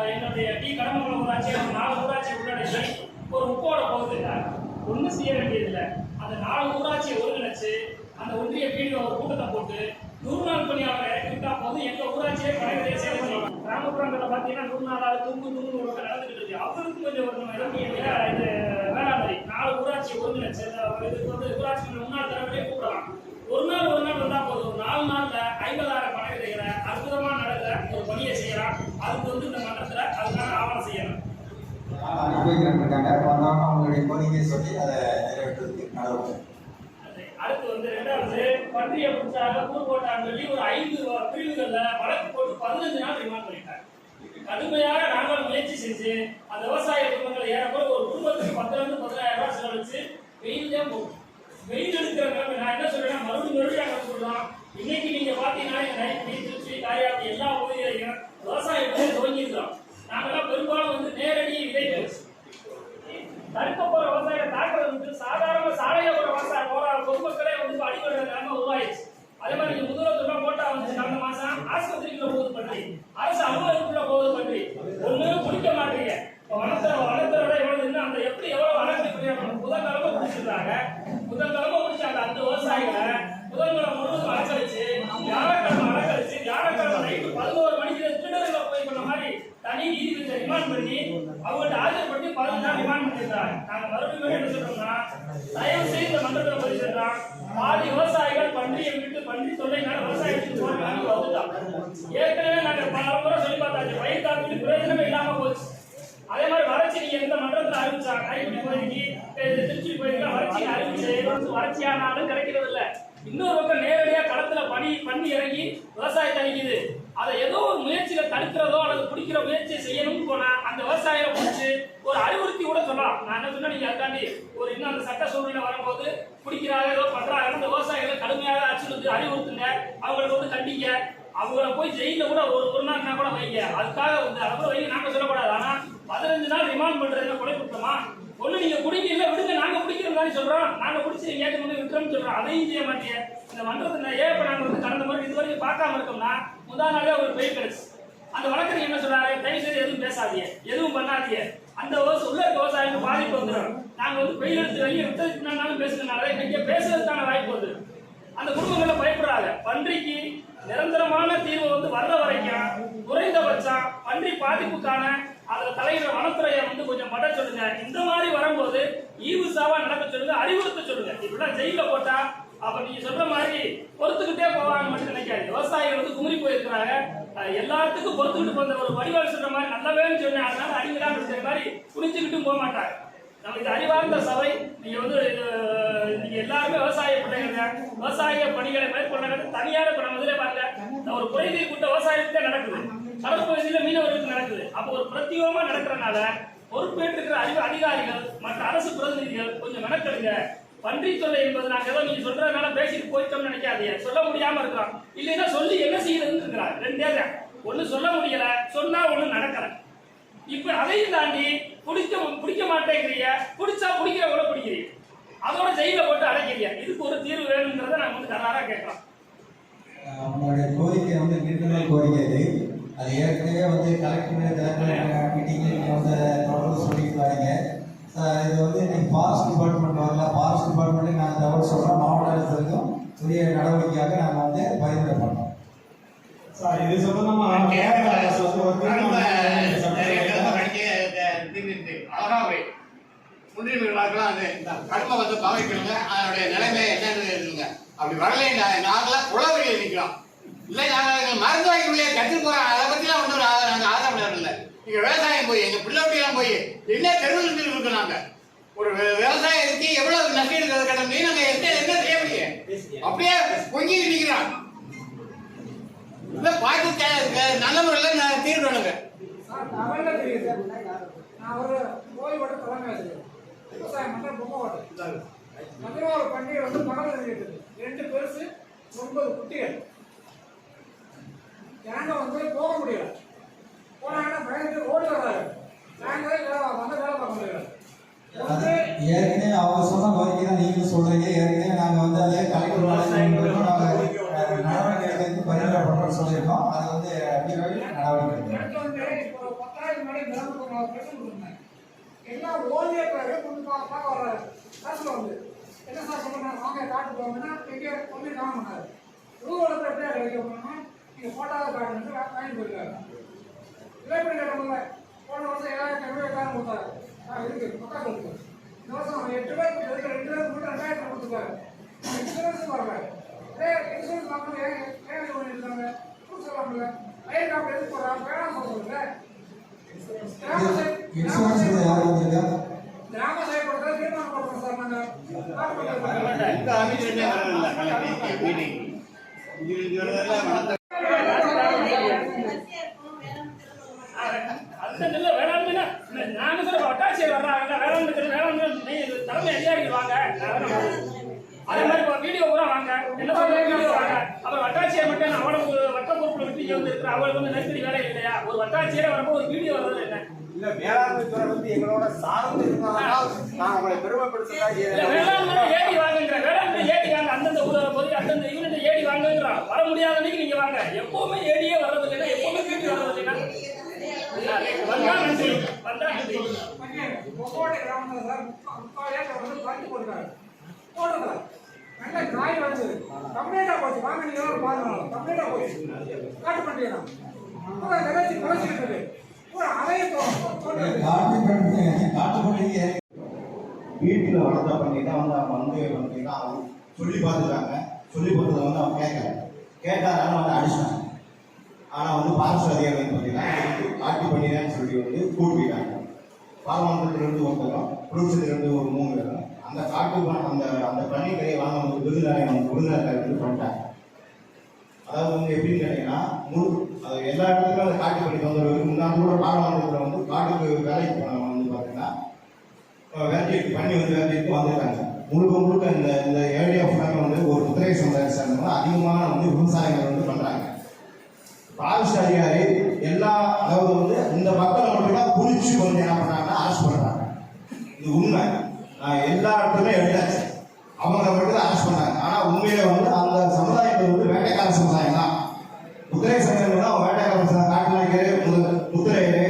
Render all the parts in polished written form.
என்னுடைய கடமங்கலம் ஊராட்சி 4 ஊராட்சி உள்ளடக்கி ஒரு உப்போட போகுது. ஒன்றும் செய்ய வேண்டியதில்லை. அந்த 4 ஊராட்சியை ஒருங்கிணைச்சு அந்த ஒன்றிய வீடியோ ஒரு கூட்டத்தை போட்டு 100 நாள் பணியாளர் இறக்கி விட்டா போதும். எங்க ஊராட்சியே படைவதையை சேவை செய்யலாம். கிராமப்புறங்களில் பார்த்தீங்கன்னா 100 நாள் தும்பு நடந்துகிட்டு இருக்கு. அவருக்கு கொஞ்சம் இது வேளாண்மை 4 ஊராட்சியை ஒருங்கிணைச்சு இதுக்கு ஊராட்சி முன்னாள் தலைவரையே கூப்பிடலாம். ஒரு நாள் வந்தா போதும். 4 நாள்ல 50,000 பண விதைகளை அற்புதமா நடக்கிற ஒரு பணியை செய்யலாம். அதுக்கு இந்த மன்றத்துல அதுக்கான ஆவணம் செய்யணும். அவங்களுடைய கோரிக்கையை சொல்லி அதை நிறைவேற்றுவதற்கு நடவடிக்கை. அடுத்து 2வது பன்றியை பிடிச்சாக கூறுபோட்டான்னு சொல்லி ஒரு 5 பிரிவுகள்ல வழக்கு போட்டு 15 நாள் ரிமாண்ட் பண்ணிட்டாங்க. கடுமையாக நாங்கள் முயற்சி செஞ்சு அந்த விவசாய குடும்பங்கள் ஏறக்குற ஒரு குடும்பத்துக்கு 10,000 to 15,000 ரூபாய் செலவழிச்சு வெயில் தான் போகும். வெயில் எடுக்கிற நிலைமை நான் என்ன சொல்றேன்னா மறுபடியும் நாங்கள் சொல்றோம். இன்னைக்கு நீங்க பாத்தீங்கன்னா நைட்டு திருச்சி காரியாபதி எல்லா பகுதிகளையும் விவசாயத்தை துவங்கியிருக்கிறோம். நாங்கெல்லாம் பெரும்பாலும் நேரடி விதைகள் தடுக்க போற விவசாயிகளை தாக்குறது சாதாரண சாலையை போற விவசாயம் போற பொதுமக்களே அடிபடுற நிலைமை உருவாயிடுச்சு. அதே மாதிரி நீங்க முதல்வர்ல போட்டா கடந்த மாசம் ஆஸ்பத்திரிக்குள்ள போகுது பற்றி அரசு அலுவலகத்துக்குள்ள போகுது பற்றி ஒண்ணும் குடிக்க மாட்டீங்க. வளர்த்துறத எவ்வளவு அந்த எப்படி எவ்வளவு வளர்ச்சி புதன்கிழமை முடிச்சிருக்காங்க. புதன்கிழமை முடிச்சாங்க அந்த விவசாயிகளை புதன்கிழமை முழுவதும் அலக்கழிச்சு வியாழக்கிழமை நைட்டு 11 மணிக்கு திருடர்களை போய் பண்ண மாதிரி தனி நீதிபதியை ரிமாண்ட் பண்ணி அவங்கள்ட்ட ஆஜர்படுத்தி 15 நாள் ரிமாண்ட் பண்ணியிருக்காங்க. நாங்க மறுபடியும் என்ன சொல்றோம்னா தயவு செய்து இந்த மன்றத்தில் பதிவு சென்றோம். பாதி விவசாயிகள் பன்றியை விட்டு பன்றி தொல்லைனால விவசாயத்துக்கு போராடி வந்துட்டோம். ஏற்கனவே நாங்க பல முறை சொல்லி பார்த்தாச்சு. பயிர் காப்பீடு பிரயோஜனமே இல்லாம போச்சு. அதே மாதிரி வறட்சி நீங்க எந்த மன்றத்தில் அறிவிச்சாங்க கைப்பிடி பகுதிக்கு திருச்சி பகுதிக்கு வறட்சி அறிவிச்சு வறட்சியானாலும் கிடைக்கிறது இல்லை. இன்னொரு பக்கம் நேரடியா களத்துல பண்ணி இறங்கி விவசாயத்தை அழிக்குது. அதை ஏதோ ஒரு முயற்சியில தடுக்கிறதோ அல்லது பிடிக்கிற முயற்சியை செய்யணும்னு போனா அந்த விவசாயிகளை பிடிச்சி ஒரு அறிவுறுத்தி கூட சொல்லலாம். நான் என்ன சொன்னா நீங்க அதுக்காண்டி ஒரு இன்னும் அந்த சட்ட சூழ்நிலை வரும்போது பிடிக்கிறாங்க ஏதோ பண்றாங்க அந்த விவசாயிகளை கடுமையாக அச்சுறுத்து அறிவுறுத்துங்க. அவங்களுக்கு கண்டிங்க. அவங்கள போய் ஜெயில கூட ஒரு நாள் கூட வைங்க. அதுக்காக அதை வைங்க நாங்க சொல்லக்கூடாது. ஆனா 15 நாள் ரிமாண்ட் பண்றது கொலை குற்றமா? ஒண்ணு நீங்க குடிக்கல விடுங்க, நாங்க பிடிக்கிற மாதிரி சொல்றோம். நாங்க பிடிச்சி நீங்க ஏற்க முடியும் விட்டுறோம்னு சொல்றோம். அதையும் செய்ய மாட்டேங்க. இந்த மன்றத்துல ஏன் இப்ப நாங்க கடந்த முறை இது வரைக்கும் பார்க்காம இருக்கோம்னா முதல் நாளே ஒரு பெயில் கிடைச்சு அந்த வழக்கறிஞர் என்ன சொல்றாரு, தயவு செய்து எதுவும் பேசாதீங்க, எதுவும் பண்ணாதீங்க. அந்த உள்ள இருக்க விவசாயிகளுக்கு பாதிப்பு வந்துடும். நாங்க பெயில் எடுத்து வெளியே விட்டதுனாலும் பேசுறதுனால இன்னைக்கு பேசுறதுக்கான வாய்ப்பு வருது. அந்த குடும்பங்களை பயப்படுறாங்க. பன்றிக்கு நிரந்தரமான தீர்வு வர்ற வரைக்கும் குறைந்தபட்சம் பன்றி பாதிப்புக்கான அதுல தலையிட வனத்துறையை கொஞ்சம் மட சொல்லுங்க. இந்த மாதிரி வரும்போது ஈவுசாவா நடக்க சொல்லுங்க, அறிவுறுத்த சொல்லுங்க. இப்படிலாம் ஜெயில போட்டா அப்ப நீங்க சொல்ற மாதிரி பொறுத்துக்கிட்டே போவாங்க மட்டும் நினைக்காது. விவசாயிகள் குமுறி போயிருக்கிறாங்க. எல்லாத்துக்கும் பொறுத்துக்கிட்டு போந்த ஒரு வடிவாள் சொல்ற மாதிரி நல்லவேன்னு சொன்னேன். அதனால அறிவிடாம இருக்கிற மாதிரி புரிஞ்சுக்கிட்டும் போக மாட்டாங்க. நம்ம இது அறிவார்ந்த சபை. நீங்க நீங்க எல்லாருமே விவசாய பிள்ளைங்க விவசாய பணிகளை மேற்கொள்ள தனியார் இப்ப நம்ம இதுல பாருங்க ஒரு குறைதீர் கூட்ட விவசாயத்துக்கே நடக்குது. கடற்பகுதியில மீனவர்களுக்கு நடக்குது. அப்போ ஒரு பிரத்யேகமா நடக்கிறனால பொறுப்பேற்றுக்கிற அதிகாரிகள் மற்ற அரசு பிரதிநிதிகள் கொஞ்சம் மெனக்கெடுங்க. பன்றி தொல்லை என்பது நாங்க ஏதோ நீங்க சொல்றதுனால பேசிட்டு போயிட்டோம்னு நினைக்காதீங்க. சொல்ல முடியாம இருக்கிறோம். இல்லைன்னா சொல்லி என்ன செய்யறதுன்னு இருக்கிறார். ரெண்டே தான். ஒண்ணு சொல்ல முடியல, சொன்னா ஒண்ணு நடக்கல. இப்ப அதையும் தாண்டி பிடிக்க மாட்டேங்கிறீங்க, பிடிச்சா பிடிக்கிறவங்கள பிடிக்கிறீங்க, அதோட ஜெயில போட்டு அடைக்கிறீங்க. இதுக்கு ஒரு தீர்வு வேணும்ன்றத நாங்க தராரா கேட்கலாம். உங்களுடைய கோரிக்கை நீண்ட கோரிக்கை. அது ஏற்கனவே கலெக்டர் மீட்டிங்கில் தொடர்ந்து சொல்லிட்டு வரீங்க. இது நீங்கள் ஃபாரஸ்ட் டிபார்ட்மெண்ட் வரல. ஃபாரஸ்ட் டிபார்ட்மெண்ட்டுக்கு நாங்கள் தகவல் சொல்கிறோம். மாவட்ட அரசுக்கும் உரிய நடவடிக்கையாக நாங்கள் பரிந்துரை பண்ணோம். சார் இது சம்பந்தமாக முன்னுரிமைகளாக்கெல்லாம் கடுமை பாவிக்கணுங்க. அதனுடைய நிலைமை என்னன்னு இருக்குங்க. அப்படி வரலை நாங்களாம் குளவழியில் நிற்கிறோம். இல்லை நாங்கள் மருந்து வாய்க்குள்ளே கற்று போகிறோம். அதை பற்றிலாம் ஒன்றும் நாங்கள் ஆசைப்படாமல் இல்லை. நீங்கள் விவசாயம் போய் எங்கள் பிள்ளைலாம் போய் என்ன தெருவில் இருக்கோம். நாங்கள் ஒரு விவசாயத்துக்கு எவ்வளவு நஷ்டம் கிடந்து நாங்கள் என்ன செய்ய முடியும்? அப்படியே பொங்கிட்டு நிற்கிறோம். பார்த்து நல்ல முறையில் நான் தீர்க்கணுங்க. நான் ஒரு கோயிலோட தலைமை விவசாயம் பண்ற பொம்மை ஓட்டு மதுரை பண்டிகை பணம் இருக்குது. 2 பெருசு 9 குட்டிகள். ஜனங்க போக முடியல. போனாங்கன்னா பயந்து ஓடி வர்றாரு. நாங்க வந்து வேலை பார்க்க முடியல. ஏற்கனவே அவங்க சொன்ன கோரிக்கை தான் நீங்க சொல்றீங்க. ஏற்கனவே நாங்க அதை கலெக்டர் நடவடிக்கை எடுத்து பரிந்துரை பண்றோம்னு சொல்லியிருக்கோம். அது நடவடிக்கை அடுத்து வந்து இப்போ 10,000 முன்னாடி கிராமப்புற பிரச்சனை கொடுத்தாங்க. எல்லாம் ஓவியக்காரே கொஞ்சம் பார்க்க வர்றாரு. காசுல வந்து என்ன சார் சொல்றாங்க, வாங்க காட்டு போவாங்கன்னா எங்கே ஒன்றும் காண மாட்டாரு. ரூபத்தில் எப்படியா கிடைக்க போனோம்னா நீங்கள் போட்டாத காட்டு வந்து வாங்கி போயிருக்காரு. இளைப்படி கேட்டவங்க போன வருஷம் 7,000 கொடுத்தாரு. இருக்கு பக்கம் இருக்கு. இந்த வருஷம் 8 பேருக்கு எதுக்கு 2 பேருக்கு மட்டும் 2,000 கொடுத்துருக்காரு. இன்சூரன்ஸ் வரல. இன்சூரன்ஸ் வாங்க ஏன் இது பண்ணியிருக்காங்க கொடுத்து சொல்லாமல ஐயர் காப்பி எதுக்கு போடுறாங்க வேணாம் சொல்லுங்க. இன்சூரன்ஸ் யார் வந்திருக்கா? கிராம செயல்படுறத தீர்மானம் போடுறோம் சார் நாங்கள். இந்த ஆபீஸ்ல வரல மீட்டிங் இது வரதெல்லாம் வளர்த்த அந்த நெல்ல வேளாண்மைனா நாங்க சொல்ற வட்டாட்சியர் வர்றாங்க, வேளாண்மை தலைமை அதிகாரிகள் வாங்க, அதே மாதிரி இப்போ வீடியோ கூட வாங்க, என்ன சொல்ற வீடியோ வாங்க. அப்புறம் வட்டாட்சியர் மட்டும் அவனுக்கு வட்ட பொறுப்புல விட்டு இங்கே வந்து இருக்கிற அவளுக்கு வந்து நெருக்கடி வேலை இல்லையா? ஒரு வட்டாட்சியரை வரப்போ ஒரு வீடியோ வர்றது என்ன? இல்ல வேளாண்மை துறை வந்து எங்களோட சார்ந்து இருந்ததால் நான் உங்களை பெருமைப்படுத்த வேளாண்மை ஏடி வாங்குங்கிற, வேளாண்மை ஏடி வாங்க, அந்தந்த பொது அந்தந்த யூனிட் ஏடி வாங்குங்கிறான். வர முடியாத அன்னைக்கு நீங்க வாங்க. எப்பவுமே ஏடியே வர்றது இல்லைன்னா, எப்பவுமே வீடியோ வர்றது இல்லைன்னா வந்தா நன்றி, வந்தா நன்றி. பொக்கோட்டை கிராமத்தில் சார் 3,000 ஏக்கர் வந்து பாக்கி போட்டுருக்காரு. போட்டுருக்காரு நல்ல காய் வந்து கம்ப்ளீட்டாக போச்சு. வாங்க நீங்கள் ஒரு பாருங்க, கம்ப்ளீட்டாக போச்சு. காட்டு பண்ணிடலாம் பூரா நிகழ்ச்சி குறைச்சிக்கிட்டு பூரா அதையும் காட்டுப்பள்ளிக்கு வீட்டில் வளர்த்த பண்ணி தான் வந்து அவங்க வந்து பார்த்தீங்கன்னா அவங்க சொல்லி பார்த்துட்டாங்க. சொல்லி பார்த்ததை வந்து அவங்க கேட்டாலும் வந்து அடிச்சாங்க. ஆனால் வந்து பாரஸ்ட் அதிகாரி பார்த்தீங்கன்னா காட்டு பண்ணிதான் சொல்லி வந்து கூட்டிட்டாங்க. பாராளுமன்றத்திலிருந்து ஒருத்தரும் புதுச்சேரியிலிருந்து ஒரு 3 பேரும் அந்த காட்டு அந்த அந்த பள்ளிக்கடையை வாங்க வந்து விருதுநகர் பண்ணிட்டாங்க. அதாவது வந்து எப்படின்னு கேட்டீங்கன்னா அது எல்லா இடத்துலையும் அந்த காட்டு பண்ணி வந்துடுவது. முன்னாடி கூட பாராளுமன்றத்தில் வந்து காட்டுக்கு வேலைக்கு போனவங்க வந்து பார்த்தீங்கன்னா வேட்டைக்கு பண்ணி வந்து வேட்டைக்கு வந்திருக்காங்க. முழுக்க இந்த ஏரியா ஃபுல்லாக வந்து ஒரு குதிரை சமுதாயம் சேர்ந்தவங்க அதிகமான வந்து விவசாயங்கள் வந்து பண்ணுறாங்க. பாரஸ்ட் அதிகாரி அதாவது வந்து இந்த மக்களை மட்டும்தான் குறிச்சு கொஞ்சம் என்ன பண்ணாங்கன்னா அரெஸ்ட் பண்ணுறாங்க. இது உண்மை. எல்லா இடத்துலையும் எடுத்தாச்சு. அவங்க மட்டும் தான் அரெஸ்ட் பண்ணாங்க. ஆனால் உண்மையில வந்து அந்த சமுதாயத்தை வந்து வேட்டைக்கார சமுதாயம் தான். குதிரை சமுதாயம் தான் வேட்டைக்கார சமுதாயம். காட்டுநாய்க்கரு, குதிரையரு,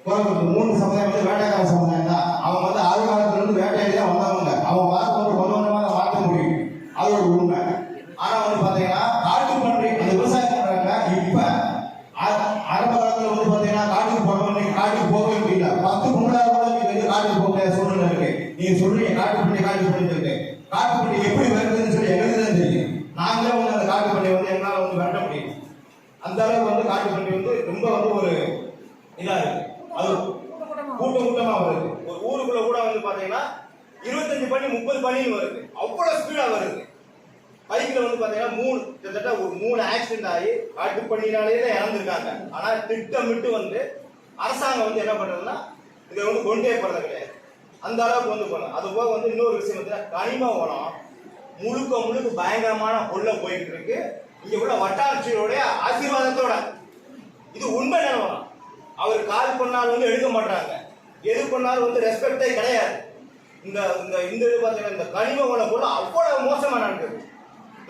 குரங்கு 3 சமுதாயம் வந்து வேட்டைக்கார சமுதாயம் தான். அவங்க வந்து ஆழ்காலத்திலிருந்து வேட்டையாடி தான் வந்தவங்க. அவங்க வார்த்தை வந்து கொஞ்சமாக மாற்ற முடியும். அது ஒரு உண்மை. ஆனால் வந்து பார்த்தீங்கன்னா காட்டு பன்றி அந்த விவசாயம் பண்றாங்க. இப்போ ஆரம்ப காலத்தில் வந்து பார்த்தீங்கன்னா காட்டுக்கு போனவங்க காட்டுக்கு போகவே முடியல. 10 கும்பலாக கூட வந்து காட்டுக்கு போக முடியாத சூழ்நிலை இருக்கு. நீங்க சொல்றீங்க காட்டு பண்ணி இருக்கு. காட்டு பண்ணி எப்படி வருதுன்னு சொல்லி எங்களுக்கு தான் தெரியும். நாங்களே வந்து அந்த காட்டு பண்ணி வந்து எங்களால் வந்து விரட்ட முடியும். அந்த அளவுக்கு வந்து காட்டு பண்ணி வந்து ரொம்ப வந்து ஒரு இதா இருக்கு. அது கூட்டமா வருது. ஒரு ஊருக்குள்ள கூட வந்து பாத்தீங்கன்னா 25 பண்ணி 30 பண்ணின்னு வருது. அவ்வளவு ஸ்பீடா வருது. பைக்ல வந்து பாத்தீங்கன்னா கிட்டத்தட்ட ஒரு 3 ஆக்சிடென்ட் ஆகி காட்டு பண்ணினாலே தான் இறந்துருக்காங்க. ஆனா திட்டமிட்டு வந்து அரசாங்கம் வந்து என்ன பண்றதுன்னா இதை வந்து கொண்டே போறது கிடையாது. அந்த அளவுக்கு வந்து போகலாம். அது போக வந்து இன்னொரு விஷயம் வந்து கனிம வளம் முழுக்க பயங்கரமான கொள்ள போயிட்டு இருக்கு. இங்க உள்ள வட்டாட்சியருடைய ஆசீர்வாதத்தோட இது உண்மை நிலவரம். அவர் கால் பண்ணாலும் வந்து எடுக்க மாட்டாங்க. எது பண்ணாலும் வந்து ரெஸ்பெக்டே கிடையாது. இந்த இது பார்த்தீங்கன்னா இந்த கனிம வளம் கூட அவ்வளவு மோசமா நடக்குது.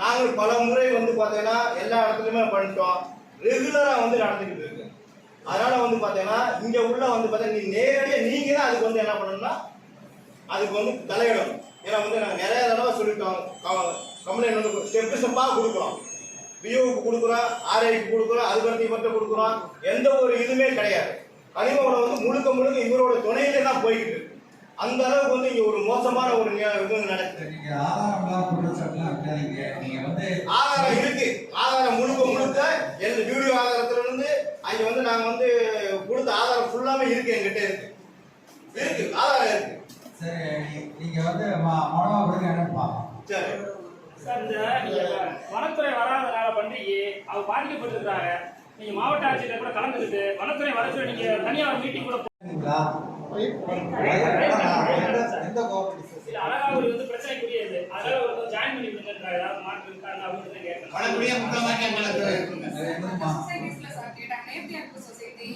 நாங்கள் பல முறை வந்து பார்த்தீங்கன்னா எல்லா இடத்துலையுமே பண்ணிட்டோம். ரெகுலரா வந்து நடந்துக்கிட்டு இருக்கு. அதனால வந்து பார்த்தீங்கன்னா இங்க உள்ள வந்து பார்த்தீங்கன்னா நேரடியாக நீங்க தான் அதுக்கு வந்து என்ன பண்ணணும்னா அதுக்கு வந்து தலையிடணும். ஏன்னா வந்து நாங்கள் நிறைய தடவை சொல்லிட்டோம். கம்ப்ளைண்ட் வந்து ஸ்டெப்பாக கொடுக்குறோம். விஓவுக்கு கொடுக்குறோம், ஆர்ஐக்கு கொடுக்குறோம், அதுக்கு மட்டும் கொடுக்குறோம். எந்த ஒரு இதுவுமே கிடையாது. கனிம வளம் வந்து முழுக்க இவரோட துணையிலே தான் போய்கிட்டு இருக்கு. அந்த அளவுக்கு வந்து இங்க ஒரு மோசமான ஒரு இது நடக்குது. நீங்க ஆதாரம் குற்றச்சாட்டுலாம் இருக்காதீங்க. நீங்க வந்து ஆதாரம் இருக்கு. ஆதாரம் முழுக்க எந்த வீடியோ ஆதாரத்துல இருந்து அங்க வந்து நாங்க வந்து கொடுத்த ஆதாரம் ஃபுல்லாமே இருக்கு. என்கிட்ட இருக்கு ஆதாரம் இருக்கு. சரி, நீங்க வந்து மனமா கொடுங்க என்னப்பா. சரி சார், இந்த நீங்க வனத்துறை வராதனால பண்டிகை அவங்க பாதிக்கப்பட்டிருக்காங்க. நீங்க மாவட்ட ஆட்சியர் கூட கலந்துக்கிட்டு வனத்துறை வர சொல்லி நீங்க தனியார் மீட்டிங் கூட எந்த கோஆபரேட்டிவ் அழகாவூர் வந்து பிரச்சனைக்குரியது. அதனால ஒரு ஜாயின் பண்ணி விடுங்க. ஏதாவது மாற்று இருக்காங்க அப்படின்னு தான் கேட்கணும். வடக்குடிய முக்கியமாக இருக்குங்க. சொசைட்டிஸ்ல சார் கேட்டாங்க. நேர்த்தியாக்கு சொசைட்டி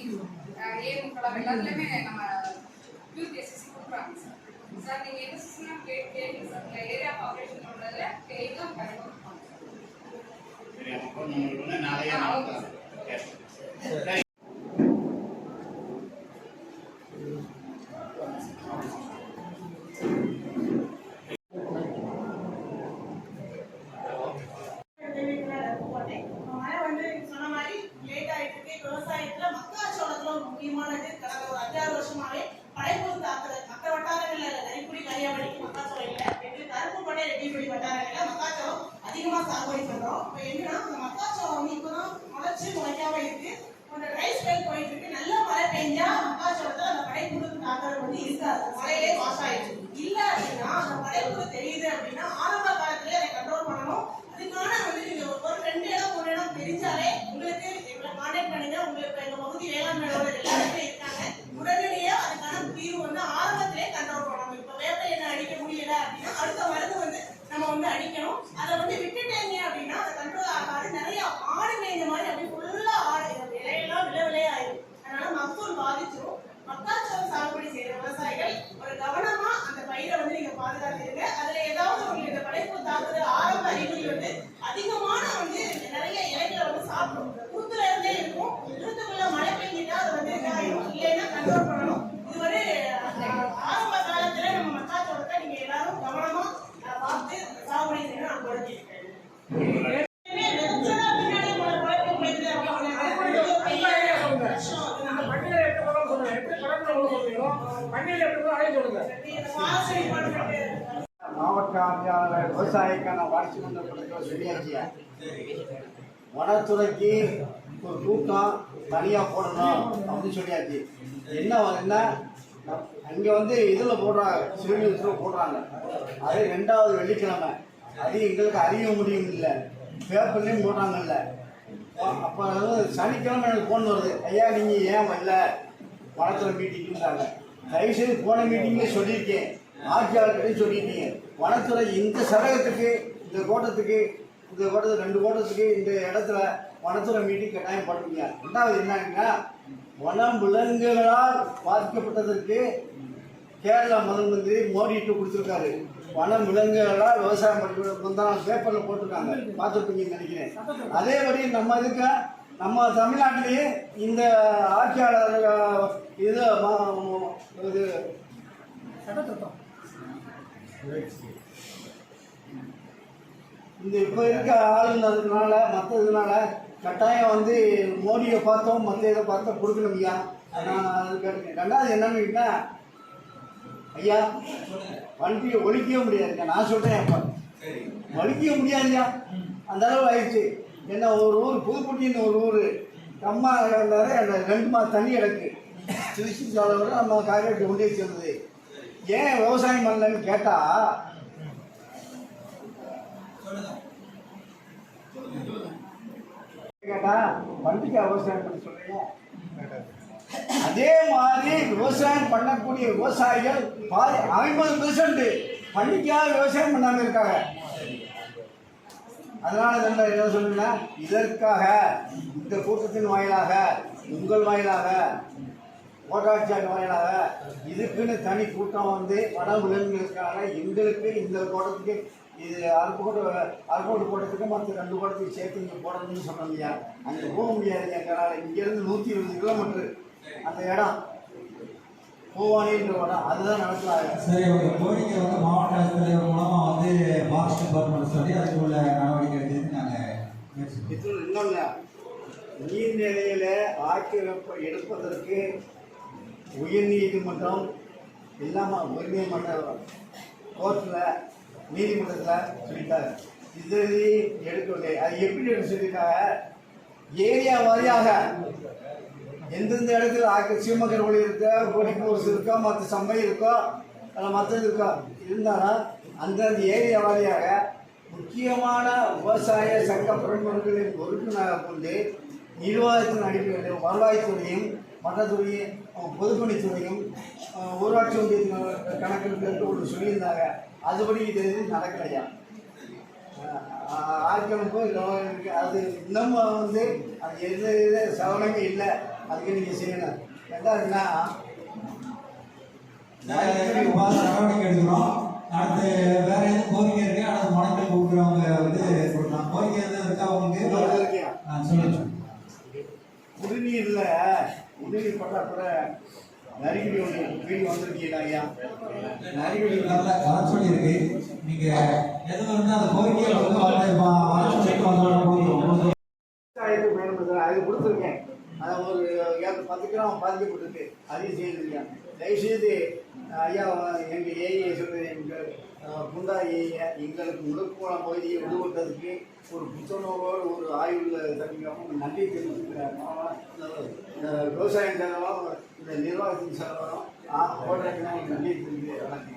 ஏமுக்கலாம் எல்லாத்துலயுமே நம்ம யூபிஎஸ்சி கொடுக்குறாங்க சார். சார் நீங்க என்ன சொன்னா கேட்குங்க சார். ஏரியா பாப்புலேஷன் உள்ளதுல எல்லாம் கரெக்டாக நாளையே விவசாயத்துல மக்காச்சோளத்துல ஒரு முக்கியமானது கடந்த ஒரு 5-6 வருஷமாவே படைப்பு தாக்குதல் மற்ற வட்டாரங்கள்ல நரிக்குடி கரியாபடிக்கு மக்காச்சோளம் இல்லை எங்களுக்கு கருப்புப்படை ரெட்டிப்படி வட்டாரங்கள்ல மக்காச்சோளம் அதிகமா சாகுபடி பண்றோம். இப்போ என்னன்னா அந்த மக்காச்சோளம் வந்து இப்பதான் முளைக்காம இருக்கு. அந்த ட்ரை ஸ்பெல் போயிட்டு இருக்கு. நல்ல மழை பெஞ்சா மக்காச்சோளத்துல அந்த படைப்புழு தாக்குதல் வந்து இருக்காது, மழையிலே வாஷ் ஆயிடுச்சு. இல்ல அப்படின்னா அந்த படைப்புழு தெரியுது அப்படின்னா ஆரம்ப காலத்திலே அதை கண்ட்ரோல் பண்ணணும். அதுக்கான வந்து நீங்க ஒரு 2 இடம் 3 இடம் தெரிஞ்சாலே உங்களுக்கு எங்களை கான்டாக்ட் பண்ணுங்க. உங்களுக்கு எங்க பகுதி வேளாண்மையோட எல்லாருமே இருக்காங்க. உடனடியே அதுக்கான தீர்வு வந்து ஆரம்பத்திலே கண்ட்ரோல் பண்ணணும். இப்ப வேப்ப எண்ணெய் அடிக்க முடியல அப்படின்னா அடுத்த மருந்து வந்து நம்ம வந்து அடிக்கணும். அதை வந்து விட்டுட்டீங்க அப்படின்னா அதை கண்ட்ரோல் ஆகாது. நிறைய ஆடு மேய்ஞ்ச மாதிரி அப்படி ஃபுல்லா ஆடு இலையெல்லாம் விளைவிலே ஆயிடும். அதனால மகசூல் பாதிச்சிடும். மக்காச்சோளம் சாகுபடி செய்யற விவசாயிகள் ஒரு கவனமா அந்த பயிரை வந்து நீங்க பாதுகாத்துருங்க. அதுல ஏதாவது உங்களுக்கு இந்த படைப்பு தாக்குதல் ஆரம்ப அறிகுறி வந்து அதிகமான வந்து நிறைய இலைகளை வந்து சாப்பிடும். குருத்துல இருந்தே இருக்கும். குருத்துக்குள்ள மழை பெஞ்சிட்டா அதை வந்து இதாயிடும். இல்லைன்னா கண்ட்ரோல் பண்ணணும். இது ஒரு ஆரம்ப காலத்துல நம்ம மக்காச்சோளத்தை நீங்க எல்லாரும் கவனமா பார்த்து சாகுபடி செய்யணும். நான் குறைஞ்சிருக்கேன். மாவட்ட ஆட்சியாளர் விவசாயிக்கான வளர்ச்சி மன்றத்தில் சொல்லியாச்சியா, வனத்துறைக்கு ஒரு கூட்டம் தனியாக போடணும் அப்படின்னு சொல்லியாச்சு. என்ன அங்கே வந்து இதில் போடுறாங்க, சிவில் நியூஸில் போடுறாங்க. அது 2வது வெள்ளிக்கிழமை. அது எங்களுக்கு அறிய முடியும் இல்லை, பேப்பர்லேயும் போடுறாங்கல்ல. அப்போ சனிக்கிழமை எனக்கு ஃபோன் வருது, ஐயா நீங்கள் ஏன் வரல வனத்துறை மீட்டிங்கிறாங்க. தயவுசெய்து போன மீட்டிங்லேயே சொல்லியிருக்கேன், ஆட்சியாளர்கிட்டையும் சொல்லியிருக்கீங்க. வனத்துறை இந்த சதகத்துக்கு இந்த கோட்டத்துக்கு 2 கோட்டத்துக்கு இந்த இடத்துல வனத்துறை மீட்டிங் கட்டாயம் பண்ணுவீங்க. 2வது என்னன்னா, வனம் விலங்குகளால் பாதிக்கப்பட்டதற்கு கேரளா முதல் மந்திரி மோடிட்டு கொடுத்துருக்காரு. வனம் விலங்குகளால் விவசாயம் பண்ணி பேப்பரில் போட்டிருக்காங்க, பார்த்துருப்பீங்கன்னு நினைக்கிறேன். அதேபடி நம்ம இதுக்கு நம்ம தமிழ்நாட்டிலேயே இந்த ஆட்சியாளர் இது இந்த இப்போ இருக்க ஆளுநர்னால மற்றதுனால கட்டாயம் வந்து மோடியை பார்த்தோம் மற்ற இதை பார்த்தோம் கொடுக்கணும்யா. நான் அது கேட்டுக்கேன். 2வது என்னன்னு கேட்டால், ஐயா வண்டியை ஒழிக்கவே முடியாதுங்க. நான் சொல்கிறேன், அப்போ ஒழிக்கவே முடியாதுயா, அந்த அளவு ஆயிடுச்சு. என்ன ஒரு ஊர் புதுப்பட்டின்னு ஒரு ஊர் அம்மா இருந்தாரு, அந்த 2 மாதம் தண்ணி கிடக்கு. திருச்சி சாலையோட நம்ம காய்கறி கொண்டே சேர்ந்தது. ஏன் விவசாயம் பண்ணலன்னு கேட்டால், வண்டிக்கு விவசாயம் பண்ண சொல்றீங்க. அதே மாதிரி விவசாயம் பண்ணக்கூடிய விவசாயிகள் 50% வண்டிக்காக விவசாயம் பண்ணாம இருக்காங்க. அதனால என்ன சொல்லுங்கன்னா, இதற்காக இந்த கூட்டத்தின் வாயிலாக, உங்கள் வாயிலாக, கோட்டாட்சியாளர் வாயிலாக இதுக்குன்னு தனி கூட்டம் வந்து வன விலங்குகளுக்காக எங்களுக்கு இந்த கோட்டத்துக்கு இது அருக்கோடு கோட்டத்துக்கு மற்ற 2 கோட்டத்துக்கு சேர்த்து இங்கே போடணும்னு சொன்னோம்யா. அங்கே போக முடியாது எங்களால். இங்கேருந்து 120 கிலோமீட்டர் அந்த இடம் பூவானின்ற இடம், அதுதான் நடத்துறாங்க. சரி, உங்க கோரிக்கை வந்து மாவட்ட ஆட்சித்தலைவர் மூலமா வந்து ஃபாரஸ்ட் டிபார்ட்மெண்ட் சொல்லி அதுக்குள்ள நடவடிக்கை எடுத்து நாங்கள் இன்னொன்று, நீர்நிலையில் ஆக்கிரமிப்பு எடுப்பதற்கு உயர்நீதிமன்றம் இல்லாமல் உயர்நீதிமன்றம் கோர்ட்டில் நீதிமன்றத்தில் சொல்லிட்டாங்க. இது எடுக்கவில்லை. அது எப்படி எடுக்க சொல்லியிருக்காங்க, ஏரியா வாரியாக எந்தெந்த இடத்துல சீமக்கர் ஒளி இருக்கோ, கொடிப்பூஸ் இருக்கோ, மற்ற சம்பை இருக்கோ, அதில் மற்றது இருக்கோ இருந்தாலும் அந்தந்த ஏரியா வாரியாக முக்கியமான விவசாய சங்க பிரமுகர்களின் உறுப்பினராக கொண்டு நிர்வாகத்தின் அடிப்படையில் வருவாய்த்துறையும் மற்றத்துறையும் பொதுப்பணித்துறையும் ஊராட்சி ஒன்றியத்தின் கணக்கெடுப்பு ஒன்று சொல்லியிருந்தாங்க. அதுபடி இது நடக்கலையா. ஆக்கிரமிப்பு அது இன்னும் வந்து அது எது சவனமே இல்லை. அதுக்கு நீங்கள் செய்யணும். ரெண்டாவதுன்னா நடவடிக்கை எடுக்கிறோம். அடுத்து வேற எதுவும் கோரிக்கை இருக்கு, அடுத்து மனத்தில் கொடுக்குறவங்க வந்து கொடுக்கலாம். கோரிக்கை எதுவும் இருக்கா உங்களுக்கு? சொல்லுங்க. குடிநீர் பற்றாக்குறை நரிக்குடி ஒன்று வீடு வந்திருக்கீங்களா ஐயா? நரிக்குடி வர சொல்லியிருக்கு. நீங்க எதுவும் இருந்தால் அந்த கோரிக்கையை வந்து அது கொடுத்துருக்கேன். அதை ஒரு 10 கிராம் பாதிக்கப்பட்டிருக்கு. அதையும் செய்திருக்கீங்க. தயவுசெய்து ஐயா எங்கள் ஏஐயை சொல்வது எங்கள் குண்டா ஏஐ எங்களுக்கு முழுக்கோணம் பகுதியை விடுபட்டதுக்கு ஒரு புத்துணர்வோடு ஒரு ஆய்வில் தனிக்காமல் நன்றி தெரிவிச்சுக்கிறேன். விவசாயம் செலவாக இந்த நிர்வாகத்தின் செலவாக போடுறதுக்கு நன்றி தெரிவிக்கிறேன்.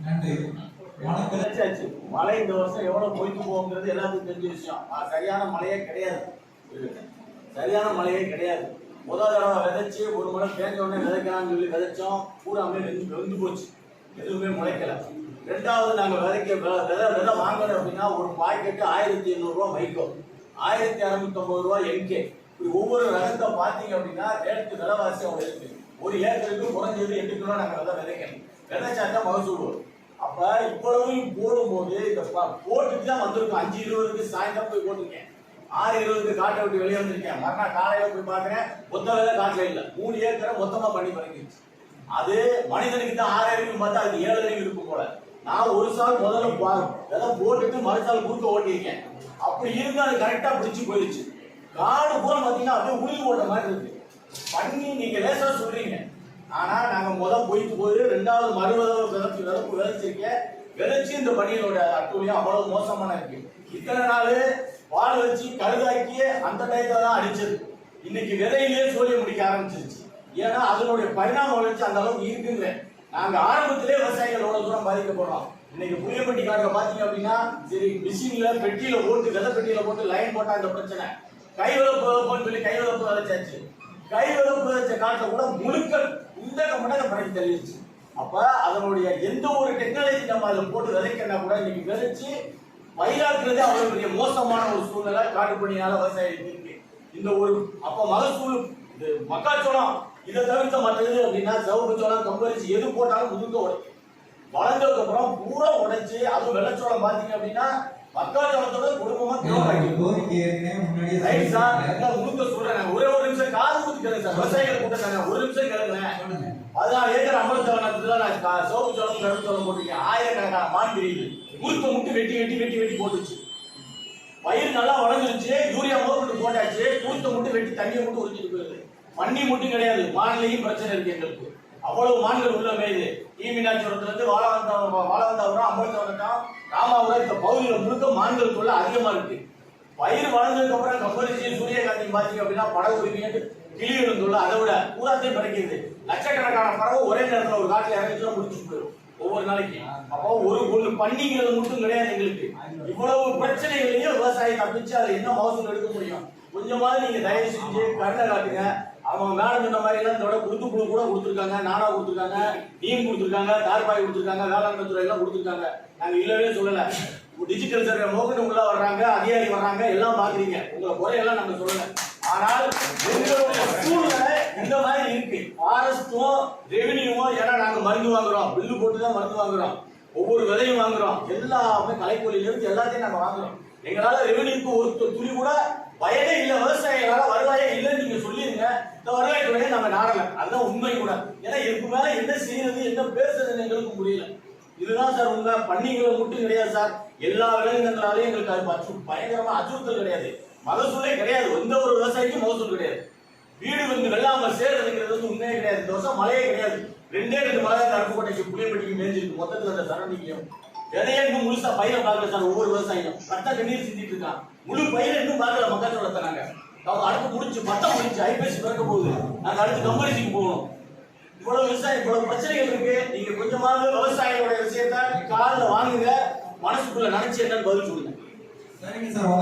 நன்றி. விளைச்சாச்சு. மழை இந்த வருஷம் எவ்வளவு பொய்த்து போகுங்கிறது எல்லாத்துக்கும் தெரிஞ்ச விஷயம். சரியான மழையே கிடையாது. சரியான மழையே கிடையாது. முதல் தடவை விதைச்சு ஒரு முறை பேஞ்ச உடனே விதைக்கலாம்னு சொல்லி விதைச்சோம். பூராமே வெந்து போச்சு. எதுவுமே முளைக்கல. ரெண்டாவது நாங்க விதை வாங்கணும் அப்படின்னா ஒரு பாக்கெட்டு 1800 ரூபா மைக்கோ, 1650 ரூபா எம்கே. இப்படி ஒவ்வொரு ரகத்தை பார்த்தீங்க அப்படின்னா ரேட்டு விலைவாசி அவங்க இருக்கு. ஒரு ஏக்கருக்கு குறைஞ்சது 8 கிலோ நாங்கள் விதை விதைக்கணும். விதைச்சாக்கா மகசூல் வரும். அப்ப இவ்வளவும் போடும்போது இந்த போட்டுட்டு தான் வந்திருக்கோம். 5:20 சாயந்தரம் போய் போட்டிருக்கேன். 6:20 காட்டை விட்டு வெளியே வந்திருக்கேன். மறுநாள் காலையில போய் பாக்குறேன், மொத்த வேலை காட்டுல இல்ல. 3 ஏக்கரை மொத்தமா பண்ணி பறக்கிடுச்சு. அது மனிதனுக்கு தான் 6 அறிவு பார்த்தா அது 7 அறிவு இருக்கும் போல. நான் ஒரு சால் முதல்ல விதை போட்டுட்டு மறுசால் குறுக்க ஓட்டியிருக்கேன். அப்படி இருந்து அது கரெக்டா பிடிச்சு போயிடுச்சு. காடு போல பாத்தீங்கன்னா அப்படியே உளிவு ஓட்ட மாதிரி இருக்கு. பண்ணி நீங்க லேசா சொல்றீங்க. ஆனா நாங்க பொய்த்து போய் 2வது விதப்பு விதைச்சிருக்கேன். விதைச்சு இந்த பணியோட அட்டூழியம் அவ்வளவு மோசமான இருக்கு. இத்தனை நாள் பால் வச்சு கருதாக்கி அந்த டயத்துல தான் அடிச்சது. இன்னைக்கு விதையிலேயே சோழிய முடிக்க ஆரம்பிச்சிருச்சு. ஏன்னா அதனுடைய பரிணாம வளர்ச்சி அந்த அளவுக்கு இருக்குங்க. நாங்க ஆரம்பத்திலே விவசாயிகள் எவ்வளவு தூரம் பாதிக்கப்படுறோம். இன்னைக்கு புளியப்பட்டி காட்டுல பாத்தீங்க அப்படின்னா சரி மிஷின்ல பெட்டியில போட்டு விதை பெட்டியில போட்டு லைன் போட்டா இந்த பிரச்சனை. கைவிளப்பு சொல்லி கைவிளப்பு விதைச்சாச்சு. கைவிளப்பு விதைச்ச காட்டை கூட முழுக்க இந்த கம்பெனி பறக்கி தள்ளிடுச்சு. அப்ப அதனுடைய எந்த ஒரு டெக்னாலஜி நம்ம அதில் போட்டு விதைக்கனா கூட இன்னைக்கு விதைச்சு பயிராக்குறதே அவ்வளவு பெரிய மோசமான ஒரு சூழ்நிலை காட்டுப்பணியால விவசாயிகளுக்கு இருக்கு. இந்த ஒரு அப்ப மகசூல் இது மக்காச்சோளம் இதை தவிர்த்த மற்றது அப்படின்னா சவுக்கு சோளம் கம்பரிச்சு எது போட்டாலும் முதுக்க உடைக்கும். வளர்ந்ததுக்கு அப்புறம் பூரா உடைச்சு அதுவும் வெள்ளச்சோளம் பாத்தீங்க அப்படின்னா மக்காச்சோளத்தோட குடும்பமா ரைட் சார். முழுக்க சொல்றேன். ஒரே ஒரு நிமிஷம் காது ஊத்தி கேளுங்க சார். விவசாயிகள் கூட்டம் ஒரு நிமிஷம் கேளுங்களேன். 16 ஏக்கர் அமர்த்தவனத்துல நான் சோப்பு சோளம் கருப்பு சோளம் போட்டிருக்கேன். ஆயிரக்கணக்கான மான் தெரியுது. முழுக்க முட்டு வெட்டி போட்டுச்சு. பயிர் நல்லா வளர்ந்துருச்சு. யூரியா மோட்டு போட்டாச்சு. முழுக்க முட்டு வெட்டி தண்ணியை மட்டும் உறிஞ்சிட்டு போயிருது. பண்ணி மட்டும் கிடையாது, மான்லையும் பிரச்சனை இருக்கு எங்களுக்கு. அவ்வளவு மான்கள் உள்ள மேயுது. மீனாட்சிபுரத்துல இருந்து வாழவந்தாபுரம் அம்பலத்தவரம் ராமாபுரம் இந்த பகுதியில முழுக்க மான்கள் தொல்லை அதிகமா இருக்கு. பயிர் வளர்ந்ததுக்கு அப்புறம் கம்பரிசி சூரியகாந்தி பாத்தீங்க அப்படின்னா படகு உரிமையை கிளிகளும் தொல்லை அதை விட பூராத்தையும் பறக்கிறது. லட்சக்கணக்கான பறவை ஒரே நேரத்தில் ஒரு காட்டுல இறங்கிச்சுன்னா முடிச்சுட்டு போயிடும் ஒவ்வொரு நாளைக்கு. அப்போ ஒரு பண்ணிங்கிறது மட்டும் கிடையாது எங்களுக்கு. இவ்வளவு பிரச்சனைகளையும் விவசாயி தப்பிச்சு அதை என்ன மகசூல் எடுக்க முடியும்? கொஞ்சமாவது நீங்க தயவு செஞ்சு கருணை காட்டுங்க. அவங்க மேடம் இந்த மாதிரி எல்லாம் இதோட குருத்துக்குழு கூட கொடுத்துருக்காங்க, நாடா கொடுத்துருக்காங்க, நீம் கொடுத்துருக்காங்க, தார்பாய் கொடுத்துருக்காங்க, வேளாண்மை துறை எல்லாம் கொடுத்துருக்காங்க. நாங்க இல்லவே சொல்லல. டிஜிட்டல் சர்வே மோகன் உள்ள வர்றாங்க, அதிகாரி வர்றாங்க, எல்லாம் பாக்குறீங்க. உங்களை குறையெல்லாம் நாங்க சொல்லல. ஆனால் எங்களுடைய சூழ்நிலை இந்த மாதிரி இருக்கு. ஃபாரஸ்டும் ரெவென்யூவும் ஏன்னா நாங்க மருந்து வாங்குறோம், பில்லு போட்டுதான் மருந்து வாங்குறோம், ஒவ்வொரு விதையும் வாங்குறோம், எல்லாமே கலைக்கொல்லியில இருந்து எல்லாத்தையும் நாங்க வாங்குறோம். எங்களால ரெவென்யூக்கு ஒரு துளி கூட பயனே இல்ல. விவசாயிகளால வருவாயே இல்லைன்னு நீங்க சொல்லிருங்க. இந்த வருவாய்த்துறையை நாங்க நாடல. அதுதான் உண்மை கூட. ஏன்னா இதுக்கு மேல என்ன செய்யறது என்ன பேசுறதுன்னு எங்களுக்கு புரியல. இதுதான் சார் உண்மை. பண்ணிகளை மட்டும் கிடையாது சார், எல்லா விலங்குகளாலையும் எங்களுக்கு அது பயங்கரமா அச்சுறுத்தல் கிடையாது. மகசூலே கிடையாது. எந்த ஒரு விவசாயிக்கும் மகசூல் கிடையாது. வீடு வந்து வெள்ளாம சேர்றதுங்கிறது வந்து உண்மையே கிடையாது. இந்த வருஷம் மழையே கிடையாது. 2 மழை தான் அருப்புக்கோட்டைக்கு புளியப்பட்டிக்கு மேஞ்சிருக்கு. மொத்தத்துல அந்த சரௌண்டிங்லையும் விதைய இன்னும் முழுசா பயிரை பார்க்கல சார். ஒவ்வொரு விவசாயியும் கட்ட கண்ணீர் சிந்திட்டு இருக்கான். முழு பயிரை இன்னும் பார்க்கல. மக்காச்சோளத்தை நாங்க அடுத்து முடிச்சு பட்டம் முடிச்சு ஐபிஎஸ் பிறக்க போகுது. நாங்க அடுத்து கம்பெனிக்கு போகணும். இவ்வளவு விவசாயம் இவ்வளவு பிரச்சனைகள் இருக்கு. நீங்க கொஞ்சமாவது விவசாயியோட விஷயத்த காலில் வாங்குங்க. மனசுக்குள்ள நினைச்சு என்னன்னு பதில் சொல்லுங்க. சரிங்க சார்.